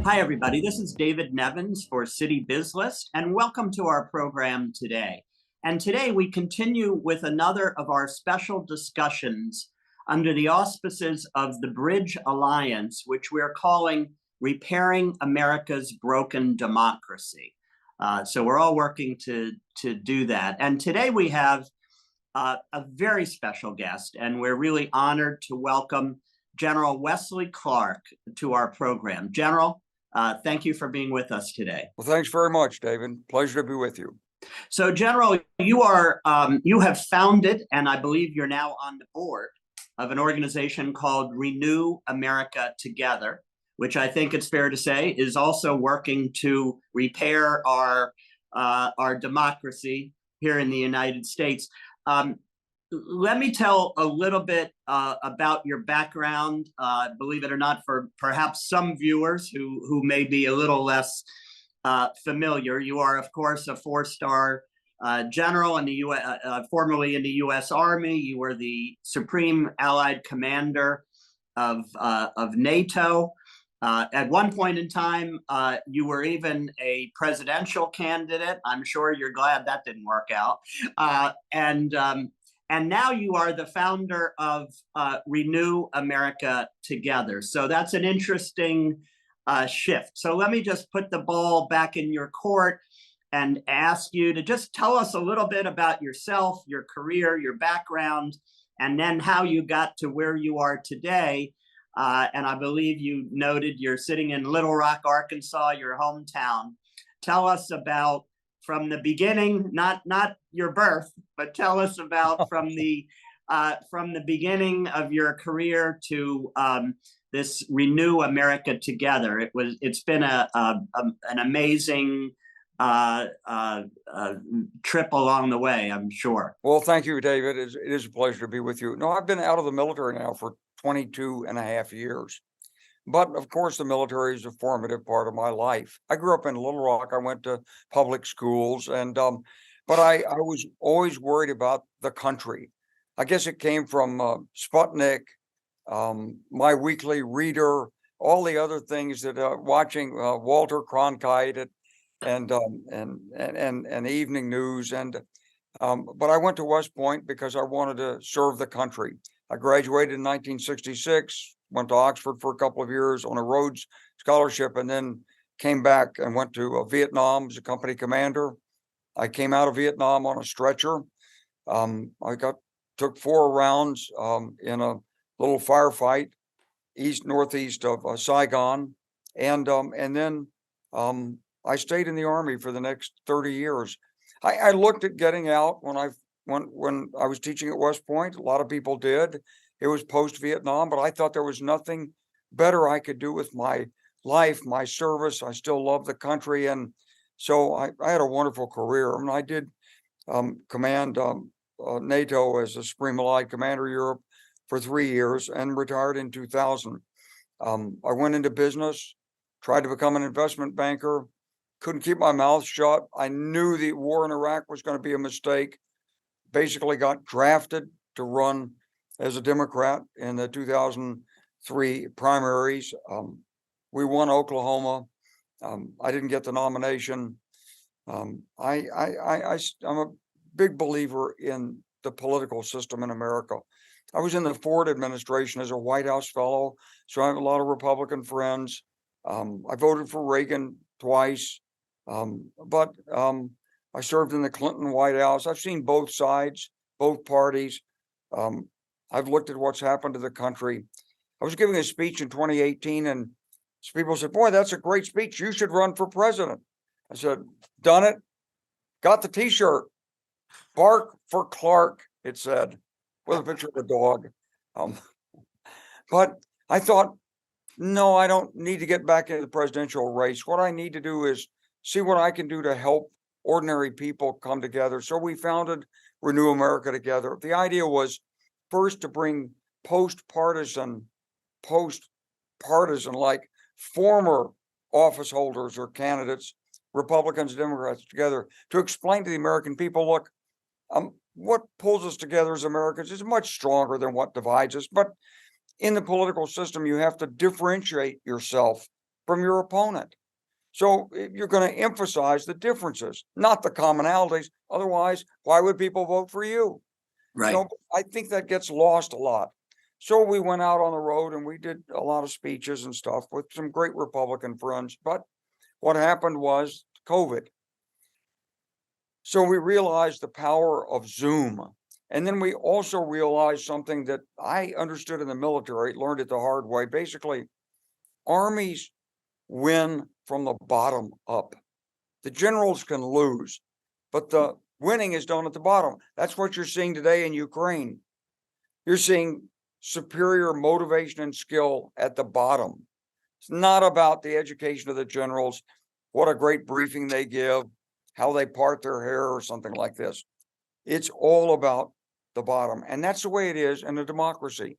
Hi, everybody. This is David Nevins for Citybiz List, and welcome to our program today. And today we continue with another of our special discussions under the auspices of the Bridge Alliance, which we're calling Repairing America's Broken Democracy. So we're all working to do that. And today we have a very special guest, and we're really honored to welcome General Wesley Clark to our program. General, thank you for being with us today. Well, thanks very much, David. Pleasure to be with you. So, General, you have founded, and I believe you're now on the board of an organization called Renew America Together, which I think it's fair to say is also working to repair our democracy here in the United States. Let me tell a little bit about your background, believe it or not, for perhaps some viewers who may be a little less familiar. You are, of course, a four-star general in the U.S., formerly in the U.S. Army. You were the Supreme Allied Commander of NATO. At one point in time, you were even a presidential candidate. I'm sure you're glad that didn't work out. And now you are the founder of Renew America Together. So that's an interesting shift. So let me just put the ball back in your court and ask you to just tell us a little bit about yourself, your career, your background, and then how you got to where you are today. And I believe you noted you're sitting in Little Rock, Arkansas, your hometown. Tell us about from the beginning, not your birth, but tell us about from the beginning of your career to this Renew America Together. It's been an amazing trip along the way, I'm sure. Well, thank you, David. It is a pleasure to be with you. No, I've been out of the military now for 22 and a half years. But of course, the military is a formative part of my life. I grew up in Little Rock. I went to public schools, and but I was always worried about the country. I guess it came from Sputnik, my weekly reader, all the other things that watching Walter Cronkite and evening news, but I went to West Point because I wanted to serve the country. I graduated in 1966. Went to Oxford for a couple of years on a Rhodes Scholarship, and then came back and went to Vietnam as a company commander. I came out of Vietnam on a stretcher. I took 4 rounds in a little firefight northeast of Saigon, and then I stayed in the Army for the next 30 years. I looked at getting out when I was teaching at West Point. A lot of people did. It was post-Vietnam, but I thought there was nothing better I could do with my life, my service. I still love the country. And so I had a wonderful career. I mean, I did command NATO as a Supreme Allied Commander Europe for 3 years and retired in 2000. I went into business, tried to become an investment banker, couldn't keep my mouth shut. I knew the war in Iraq was going to be a mistake. Basically got drafted to run as a Democrat in the 2003 primaries. We won Oklahoma. I didn't get the nomination. I'm a big believer in the political system in America. I was in the Ford administration as a White House fellow, so I have a lot of Republican friends. I voted for Reagan twice, but I served in the Clinton White House. I've seen both sides, both parties. I've looked at what's happened to the country. I was giving a speech in 2018, and people said, "Boy, that's a great speech. You should run for president." I said, "Done it. Got the T-shirt. Bark for Clark," it said, with a picture of a dog. But I thought, no, I don't need to get back into the presidential race. What I need to do is see what I can do to help ordinary people come together. So we founded Renew America Together. The idea was first to bring post-partisan, like former office holders or candidates, Republicans, Democrats together, to explain to the American people, look, what pulls us together as Americans is much stronger than what divides us. But in the political system, you have to differentiate yourself from your opponent. So you're going to emphasize the differences, not the commonalities. Otherwise, why would people vote for you? Right. I think that gets lost a lot. So we went out on the road and we did a lot of speeches and stuff with some great Republican friends. But what happened was COVID. So we realized the power of Zoom. And then we also realized something that I understood in the military, learned it the hard way. Basically, armies win from the bottom up. The generals can lose, but the winning is done at the bottom. That's what you're seeing today in Ukraine. You're seeing superior motivation and skill at the bottom. It's not about the education of the generals, what a great briefing they give, how they part their hair or something like this. It's all about the bottom. And that's the way it is in a democracy.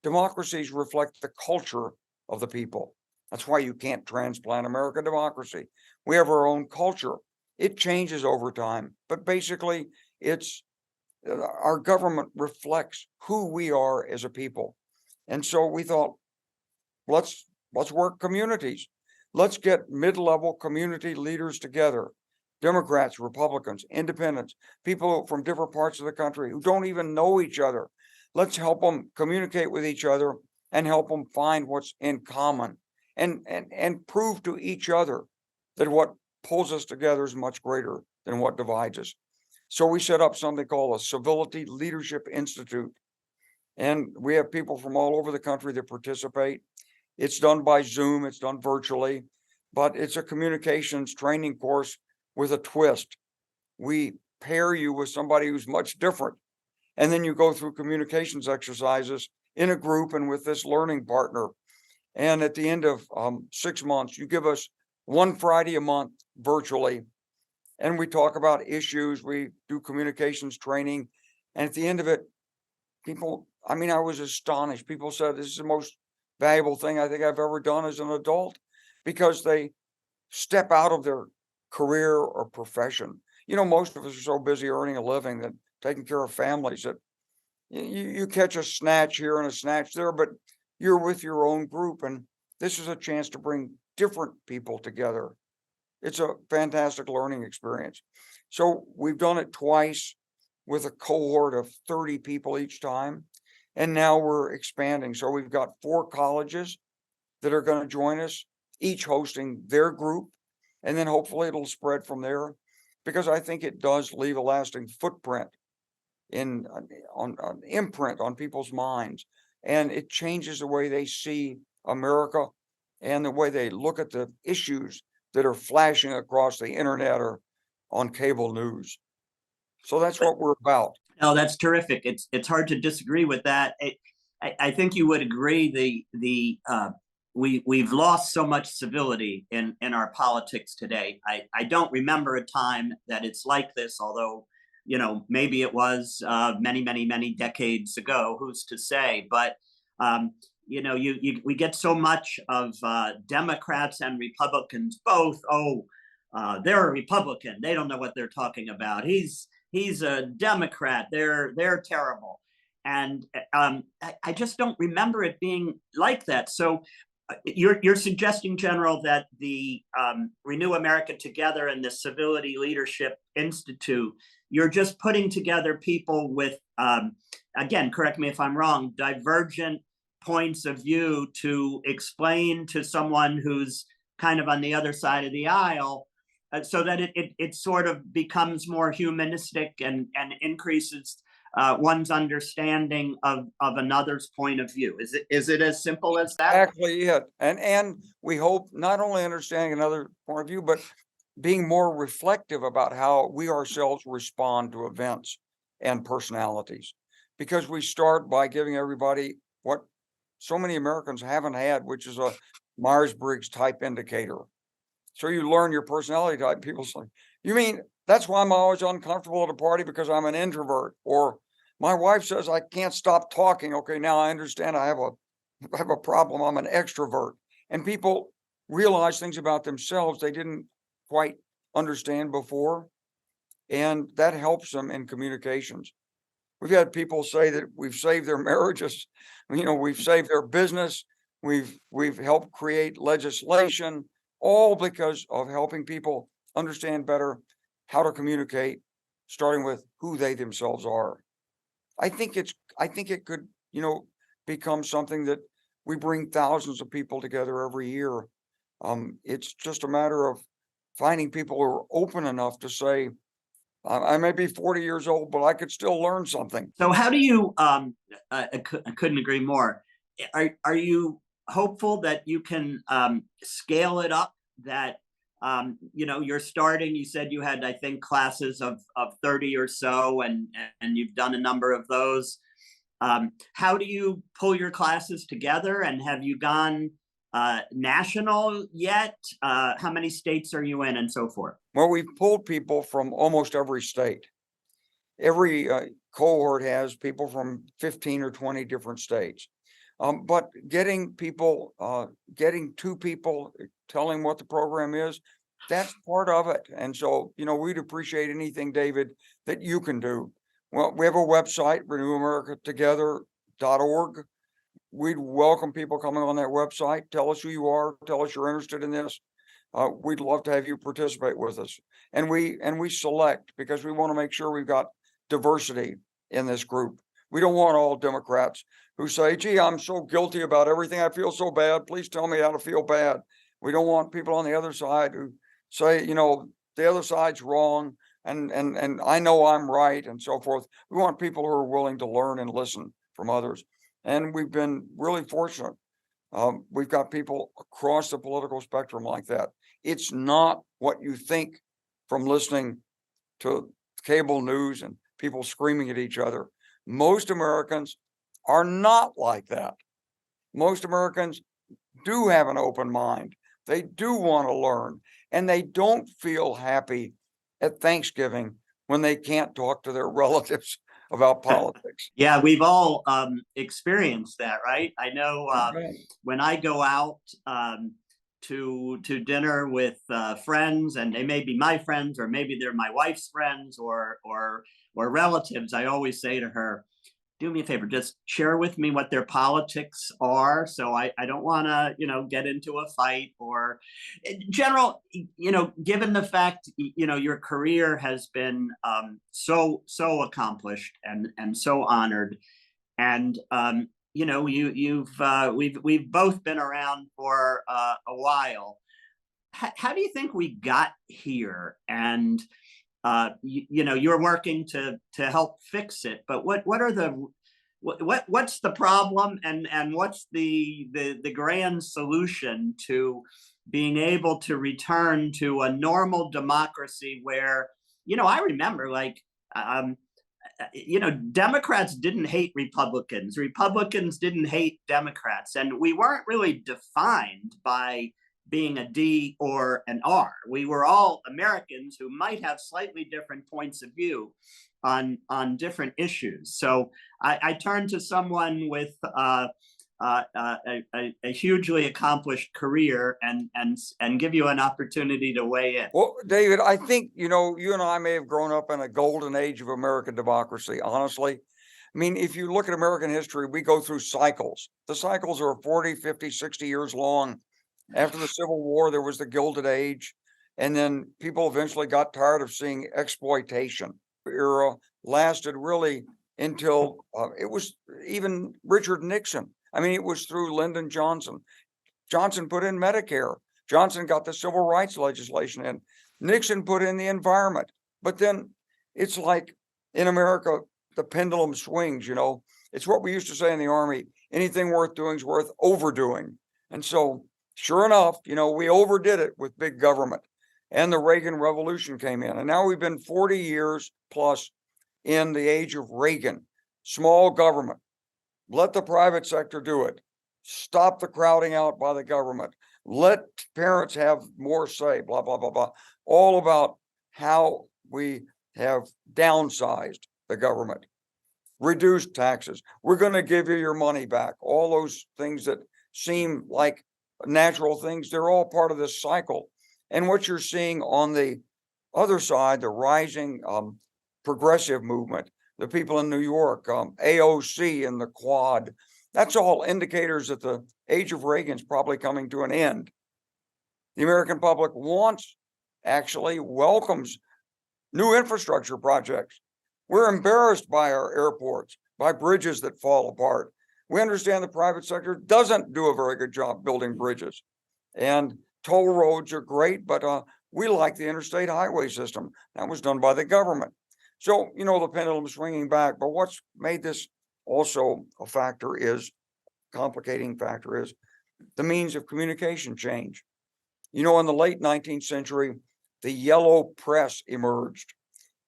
Democracies reflect the culture of the people. That's why you can't transplant American democracy. We have our own culture. It changes over time, but basically it's our government reflects who we are as a people. And so we thought, let's work communities. Let's get mid-level community leaders together. Democrats, Republicans, independents, people from different parts of the country who don't even know each other. Let's help them communicate with each other and help them find what's in common and prove to each other that what pulls us together is much greater than what divides us. So we set up something called a Civility Leadership Institute. And we have people from all over the country that participate. It's done by Zoom, it's done virtually, but it's a communications training course with a twist. We pair you with somebody who's much different. And then you go through communications exercises in a group and with this learning partner. And at the end of 6 months, you give us one Friday a month virtually. And we talk about issues, we do communications training. And at the end of it, people, I mean, I was astonished. People said, this is the most valuable thing I think I've ever done as an adult, because they step out of their career or profession. Most of us are so busy earning a living that taking care of families that you catch a snatch here and a snatch there, but you're with your own group. And this is a chance to bring different people together. It's a fantastic learning experience. So we've done it twice with a cohort of 30 people each time. And now we're expanding. So we've got 4 colleges that are going to join us, each hosting their group. And then hopefully it'll spread from there, because I think it does leave a lasting footprint on an imprint on people's minds. And it changes the way they see America and the way they look at the issues that are flashing across the internet or on cable news. So that's what we're about. No, that's terrific. It's hard to disagree with that. I think you would agree we've lost so much civility in our politics today. I don't remember a time that it's like this, although maybe it was many decades ago. Who's to say? But we get so much of Democrats and Republicans both. They're a Republican. They don't know what they're talking about. He's a Democrat. They're terrible. And I just don't remember it being like that. So you're suggesting, General, that the Renew America Together and the Civility Leadership Institute, you're just putting together people with, again, correct me if I'm wrong, divergent points of view to explain to someone who's kind of on the other side of the aisle, so that it sort of becomes more humanistic and increases one's understanding of another's point of view. Is it as simple as that? Exactly it. And we hope not only understanding another point of view, but being more reflective about how we ourselves respond to events and personalities. Because we start by giving everybody what so many Americans haven't had, which is a Myers-Briggs type indicator. So you learn your personality type. People say, you mean that's why I'm always uncomfortable at a party, because I'm an introvert? Or my wife says I can't stop talking. Okay, now I understand I have a problem. I'm an extrovert. And people realize things about themselves they didn't quite understand before. And that helps them in communications. We've had people say that we've saved their marriages, we've saved their business, We've helped create legislation, all because of helping people understand better how to communicate, starting with who they themselves are. I think it could, become something that we bring thousands of people together every year. It's just a matter of finding people who are open enough to say, I may be 40 years old, but I could still learn something. So how do you, I couldn't agree more. Are you hopeful that you can scale it up, that you're starting, you said you had, I think, classes of 30 or so, and you've done a number of those. How do you pull your classes together, and have you gone national yet? How many states are you in, and so forth? Well, we've pulled people from almost every state. Every cohort has people from 15 or 20 different states. But getting two people, telling what the program is, that's part of it. And so, we'd appreciate anything, David, that you can do. Well, we have a website, renewamericatogether.org. We'd welcome people coming on that website. Tell us who you are. Tell us you're interested in this. We'd love to have you participate with us. And we select, because we want to make sure we've got diversity in this group. We don't want all Democrats who say, gee, I'm so guilty about everything. I feel so bad. Please tell me how to feel bad. We don't want people on the other side who say, the other side's wrong and I know I'm right, and so forth. We want people who are willing to learn and listen from others. And we've been really fortunate. We've got people across the political spectrum like that. It's not what you think from listening to cable news and people screaming at each other. Most Americans are not like that. Most Americans do have an open mind. They do want to learn, and they don't feel happy at Thanksgiving when they can't talk to their relatives about politics. Yeah, we've all experienced that, right? I know Okay. when I go out to dinner with friends, and they may be my friends, or maybe they're my wife's friends, or relatives, I always say to her, do me a favor, just share with me what their politics are, so I don't want to get into a fight. Or general, given the fact your career has been so accomplished and so honored, and we've both been around for a while. How do you think we got here? And you're working to help fix it, but what's the problem, and what's the grand solution to being able to return to a normal democracy where, I remember, like, Democrats didn't hate Republicans, Republicans didn't hate Democrats, and we weren't really defined by being a D or an R. We were all Americans who might have slightly different points of view on different issues. So I turn to someone with a hugely accomplished career and give you an opportunity to weigh in. Well, David, I think, you and I may have grown up in a golden age of American democracy, honestly. I mean, if you look at American history, we go through cycles. The cycles are 40, 50, 60 years long. After the Civil War, there was the Gilded Age, and then people eventually got tired of seeing exploitation. The era lasted really until it was even Richard Nixon. I mean, it was through Lyndon Johnson. Johnson put in Medicare. Johnson got the civil rights legislation in. Nixon put in the environment. But then it's like in America, the pendulum swings, It's what we used to say in the Army, anything worth doing is worth overdoing. And so, sure enough, we overdid it with big government, and the Reagan Revolution came in. And now we've been 40 years plus in the age of Reagan. Small government. Let the private sector do it. Stop the crowding out by the government. Let parents have more say, blah, blah, blah, blah. All about how we have downsized the government. Reduced taxes. We're going to give you your money back. All those things that seem like natural things, they're all part of this cycle. And what you're seeing on the other side, the rising progressive movement, the people in New York, AOC and the Quad, That's all indicators that the age of Reagan's probably coming to an end. The American public actually welcomes new infrastructure projects. We're embarrassed by our airports, by bridges that fall apart. We understand the private sector doesn't do a very good job building bridges. And toll roads are great, but we like the interstate highway system. That was done by the government. So, the pendulum swinging back. But what's made this also a complicating factor is the means of communication change. In the late 19th century, the yellow press emerged.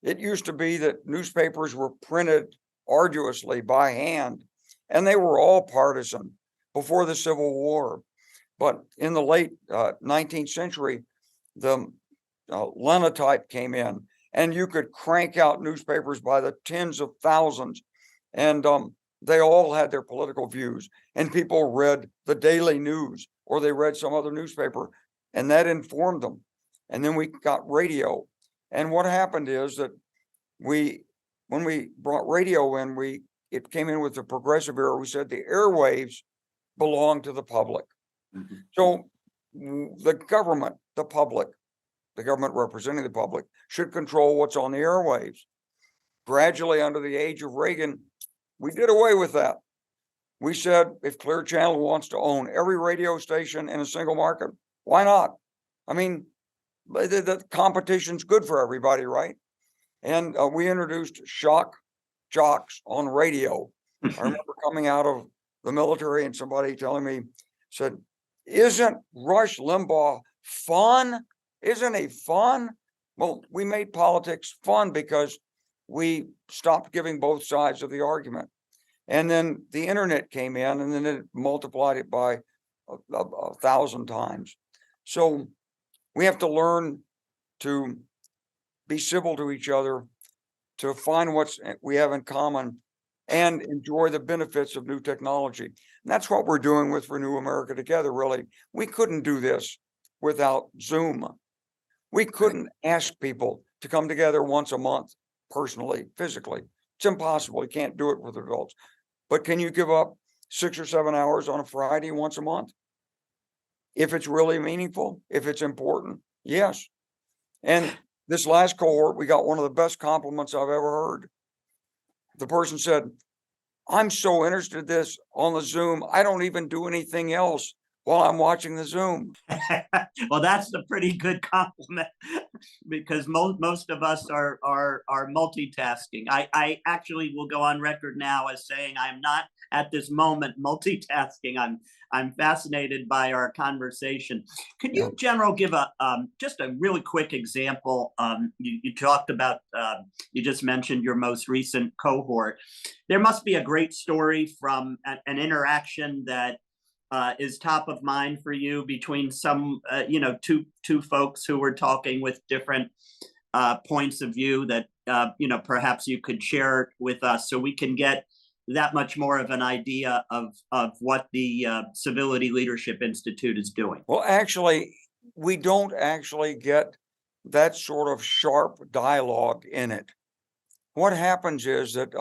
It used to be that newspapers were printed arduously by hand, and they were all partisan before the Civil War. But in the late 19th century, the linotype came in, and you could crank out newspapers by the tens of thousands, and they all had their political views, and people read the daily news or they read some other newspaper, and that informed them. And then we got radio. And what happened is that when we brought radio in, it came in with the progressive era. We said the airwaves belong to the public. Mhm. So the government representing the public should control what's on the airwaves. Gradually, under the age of Reagan, we did away with that. We said, if Clear Channel wants to own every radio station in a single market, why not? I mean, the competition's good for everybody, right? And we introduced shock jocks on radio. I remember coming out of the military and somebody telling me, said, isn't Rush Limbaugh fun? Isn't he fun? Well, we made politics fun because we stopped giving both sides of the argument. And then the internet came in, and then it multiplied it by a 1,000 times. So we have to learn to be civil to each other, to find what we have in common, and enjoy the benefits of new technology. And that's what we're doing with Renew America Together, really. We couldn't do this without Zoom. We couldn't ask people to come together once a month, personally, physically. It's impossible. You can't do it with adults. But can you give up 6 or 7 hours on a Friday once a month? If it's really meaningful, if it's important, yes. And this last cohort, we got one of the best compliments I've ever heard. The person said, I'm so interested in this on the Zoom, I don't even do anything else while I'm watching the Zoom. Well, that's a pretty good compliment because most of us are multitasking. I actually will go on record now as saying I'm not at this moment multitasking. I'm fascinated by our conversation. Could you, General, give just a really quick example? You talked about, you just mentioned your most recent cohort. There must be a great story from an interaction that is top of mind for you between some, two folks who were talking with different points of view that, perhaps you could share with us so we can get that much more of an idea of what the Civility Leadership Institute is doing. Well, actually, we don't actually get that sort of sharp dialogue in it. What happens is that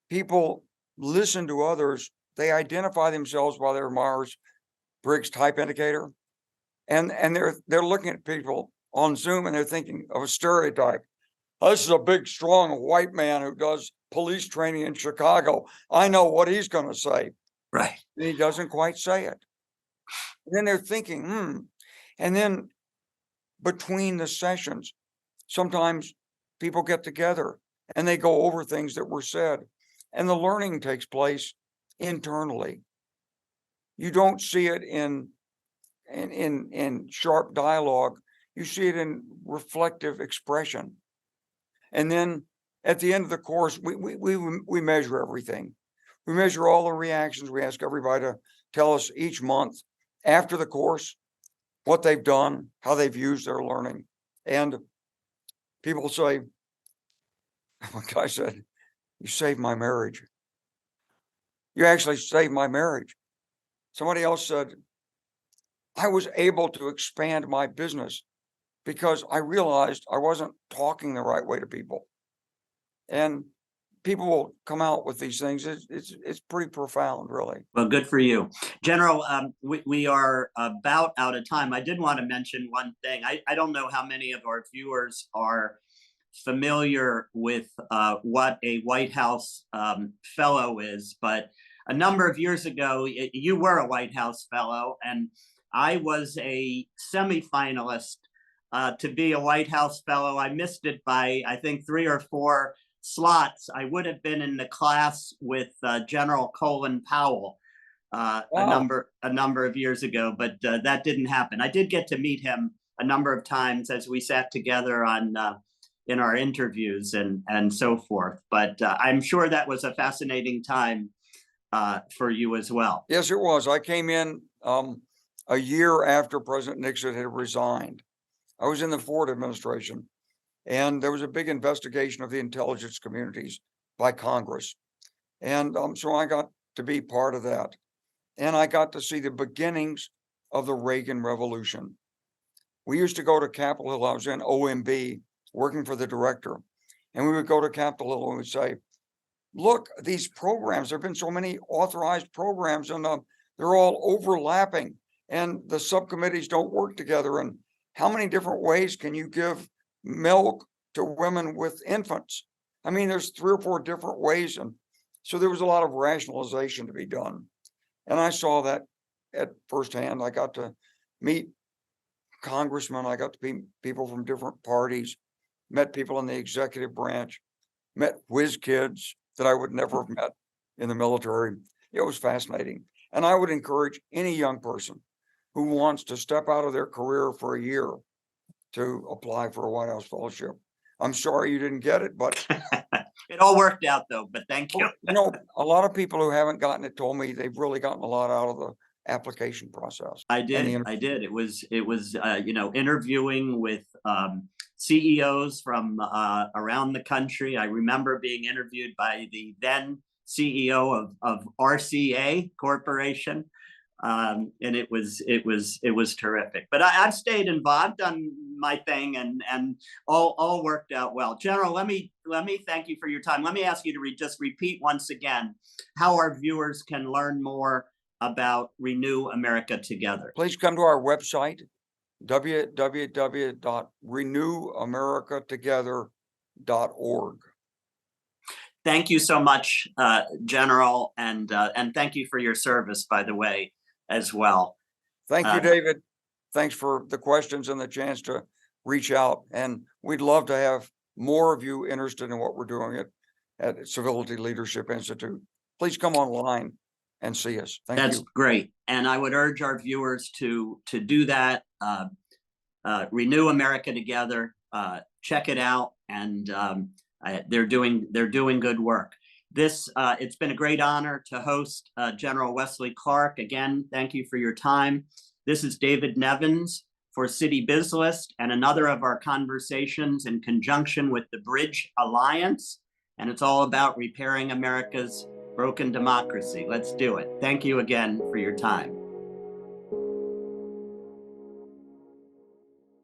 people listen to others. They identify themselves by their Myers-Briggs type indicator, and they're looking at people on Zoom and they're thinking of a stereotype. This is a big, strong white man who does police training in Chicago. I know what he's going to say. Right. And he doesn't quite say it. And then they're thinking, And then between the sessions, sometimes people get together and they go over things that were said, and the learning takes place internally. You don't see it in sharp dialogue. You see it in reflective expression. And then at the end of the course, we measure everything. We measure all the reactions. We ask everybody to tell us each month after the course what they've done, how they've used their learning. And people say, one guy said, you saved my marriage. You actually saved my marriage. Somebody else said, I was able to expand my business because I realized I wasn't talking the right way to people. And people will come out with these things. It's pretty profound, really. Well, good for you. General, we are about out of time. I did want to mention one thing. I don't know how many of our viewers are familiar with what a White House fellow is, but a number of years ago, you were a White House fellow, and I was a semifinalist to be a White House fellow. I missed it by, I think, 3 or 4 slots. I would have been in the class with General Colin Powell Wow. a number of years ago, but that didn't happen. I did get to meet him a number of times as we sat together on in our interviews and so forth. But I'm sure that was a fascinating time for you as well. Yes, it was. I came in a year after President Nixon had resigned. I was in the Ford administration, and there was a big investigation of the intelligence communities by Congress. And so I got to be part of that. And I got to see the beginnings of the Reagan Revolution. We used to go to Capitol Hill. I was in OMB working for the director. And we would go to Capitol Hill and we'd say, look, these programs, there have been so many authorized programs and they're all overlapping and the subcommittees don't work together. And how many different ways can you give milk to women with infants? I mean, there's 3 or 4 different ways. And so there was a lot of rationalization to be done. And I saw that at firsthand. I got to meet congressmen. I got to meet people from different parties, met people in the executive branch, met whiz kids that I would never have met in the military. It was fascinating. And I would encourage any young person who wants to step out of their career for a year to apply for a White House fellowship. I'm sorry you didn't get it, but it all worked out though, but thank you. You know, a lot of people who haven't gotten it told me they've really gotten a lot out of the application process. I did. It was you know, interviewing with CEOs from around the country. I remember being interviewed by the then CEO of RCA Corporation. And it was terrific. But I've stayed involved, done my thing, and all worked out well. General, let me thank you for your time. Let me ask you to just repeat once again how our viewers can learn more about Renew America Together. Please come to our website, www.renewamericatogether.org. Thank you so much, General, and thank you for your service, by the way, as well. Thank you, David. Thanks for the questions and the chance to reach out. And we'd love to have more of you interested in what we're doing at Civility Leadership Institute. Please come online and see us. Thank you. That's great. And I would urge our viewers to do that. Renew America Together. Check it out. And they're doing good work. It's been a great honor to host General Wesley Clark. Again, thank you for your time. This is David Nevins for Citybiz List and another of our conversations in conjunction with the Bridge Alliance. And it's all about repairing America's broken democracy. Let's do it. Thank you again for your time.